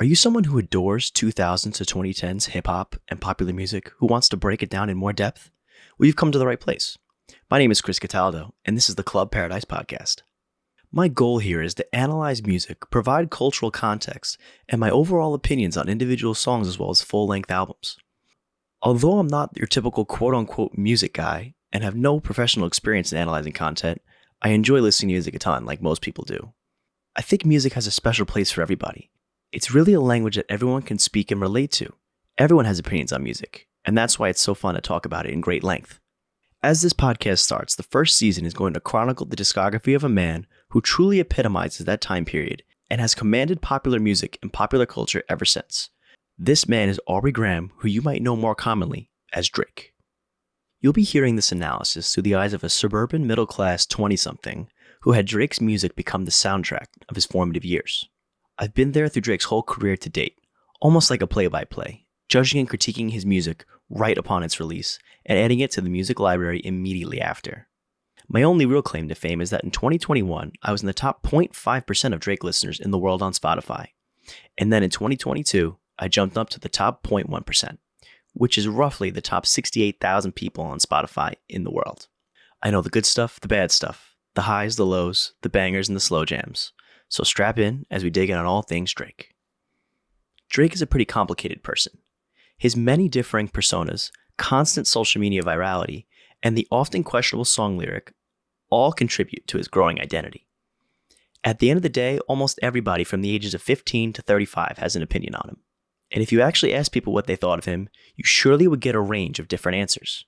Are you someone who adores 2000s to 2010s hip hop and popular music who wants to break it down in more depth? Well, you've come to the right place. My name is Chris Cataldo, and this is the Club Paradise Podcast. My goal here is to analyze music, provide cultural context, and my overall opinions on individual songs as well as full-length albums. Although I'm not your typical quote-unquote music guy and have no professional experience in analyzing content, I enjoy listening to music a ton like most people do. I think music has a special place for everybody. It's really a language that everyone can speak and relate to. Everyone has opinions on music, and that's why it's so fun to talk about it in great length. As this podcast starts, the first season is going to chronicle the discography of a man who truly epitomizes that time period and has commanded popular music and popular culture ever since. This man is Aubrey Graham, who you might know more commonly as Drake. You'll be hearing this analysis through the eyes of a suburban middle-class 20-something who had Drake's music become the soundtrack of his formative years. I've been there through Drake's whole career to date, almost like a play-by-play, judging and critiquing his music right upon its release and adding it to the music library immediately after. My only real claim to fame is that in 2021, I was in the top 0.5% of Drake listeners in the world on Spotify. And then in 2022, I jumped up to the top 0.1%, which is roughly the top 68,000 people on Spotify in the world. I know the good stuff, the bad stuff, the highs, the lows, the bangers, and the slow jams. So strap in as we dig in on all things Drake. Drake is a pretty complicated person. His many differing personas, constant social media virality, and the often questionable song lyric all contribute to his growing identity. At the end of the day, almost everybody from the ages of 15 to 35 has an opinion on him. And if you actually ask people what they thought of him, you surely would get a range of different answers.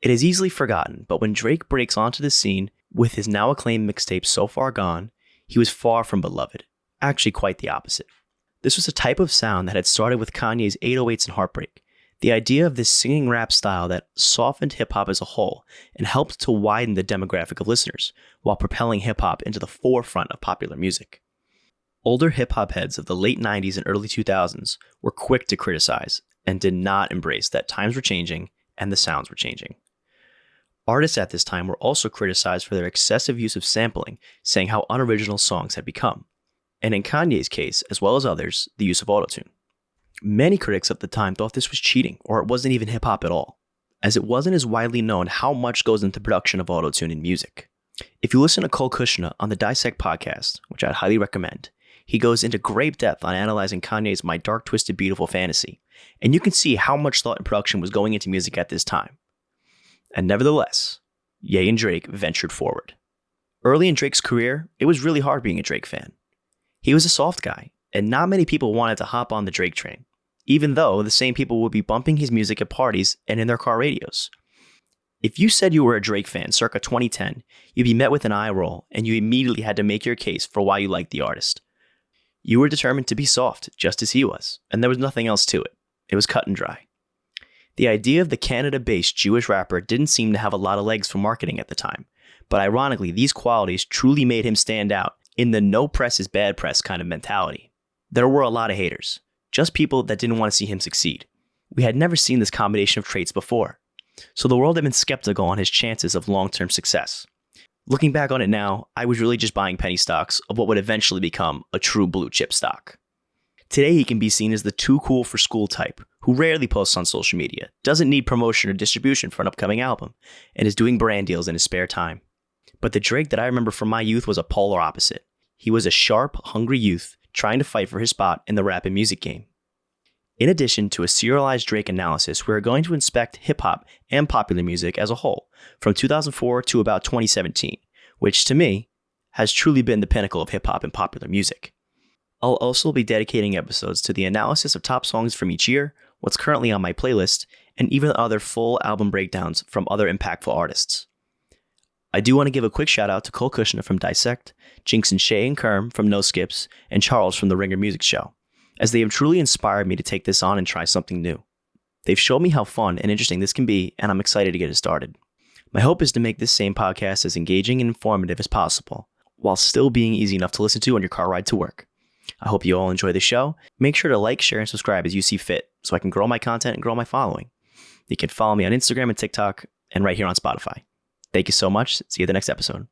It is easily forgotten, but when Drake breaks onto the scene with his now acclaimed mixtape So Far Gone, he was far from beloved, actually quite the opposite. This was a type of sound that had started with Kanye's 808s and Heartbreak, the idea of this singing rap style that softened hip-hop as a whole and helped to widen the demographic of listeners while propelling hip-hop into the forefront of popular music. Older hip-hop heads of the late 90s and early 2000s were quick to criticize and did not embrace that times were changing and the sounds were changing. Artists at this time were also criticized for their excessive use of sampling, saying how unoriginal songs had become. And in Kanye's case, as well as others, the use of autotune. Many critics of the time thought this was cheating, or it wasn't even hip-hop at all, as it wasn't as widely known how much goes into production of autotune in music. If you listen to Cole Kushner on the Dissect podcast, which I'd highly recommend, he goes into great depth on analyzing Kanye's My Dark Twisted Beautiful Fantasy, and you can see how much thought and production was going into music at this time. And nevertheless, Ye and Drake ventured forward. Early in Drake's career, it was really hard being a Drake fan. He was a soft guy, and not many people wanted to hop on the Drake train, even though the same people would be bumping his music at parties and in their car radios. If you said you were a Drake fan circa 2010, you'd be met with an eye roll, and you immediately had to make your case for why you liked the artist. You were determined to be soft, just as he was, and there was nothing else to it. It was cut and dry. The idea of the Canada-based Jewish rapper didn't seem to have a lot of legs for marketing at the time, but ironically, these qualities truly made him stand out in the no press is bad press kind of mentality. There were a lot of haters, just people that didn't want to see him succeed. We had never seen this combination of traits before, so the world had been skeptical on his chances of long-term success. Looking back on it now, I was really just buying penny stocks of what would eventually become a true blue chip stock. Today he can be seen as the too cool for school type, who rarely posts on social media, doesn't need promotion or distribution for an upcoming album, and is doing brand deals in his spare time. But the Drake that I remember from my youth was a polar opposite. He was a sharp, hungry youth trying to fight for his spot in the rap and music game. In addition to a serialized Drake analysis, we are going to inspect hip-hop and popular music as a whole, from 2004 to about 2017, which to me has truly been the pinnacle of hip-hop and popular music. I'll also be dedicating episodes to the analysis of top songs from each year, what's currently on my playlist, and even other full album breakdowns from other impactful artists. I do want to give a quick shout out to Cole Kushner from Dissect, Jinx and Shay and Kerm from No Skips, and Charles from The Ringer Music Show, as they have truly inspired me to take this on and try something new. They've shown me how fun and interesting this can be, and I'm excited to get it started. My hope is to make this same podcast as engaging and informative as possible, while still being easy enough to listen to on your car ride to work. I hope you all enjoy the show. Make sure to like, share, and subscribe as you see fit so I can grow my content and grow my following. You can follow me on Instagram and TikTok and right here on Spotify. Thank you so much. See you at the next episode.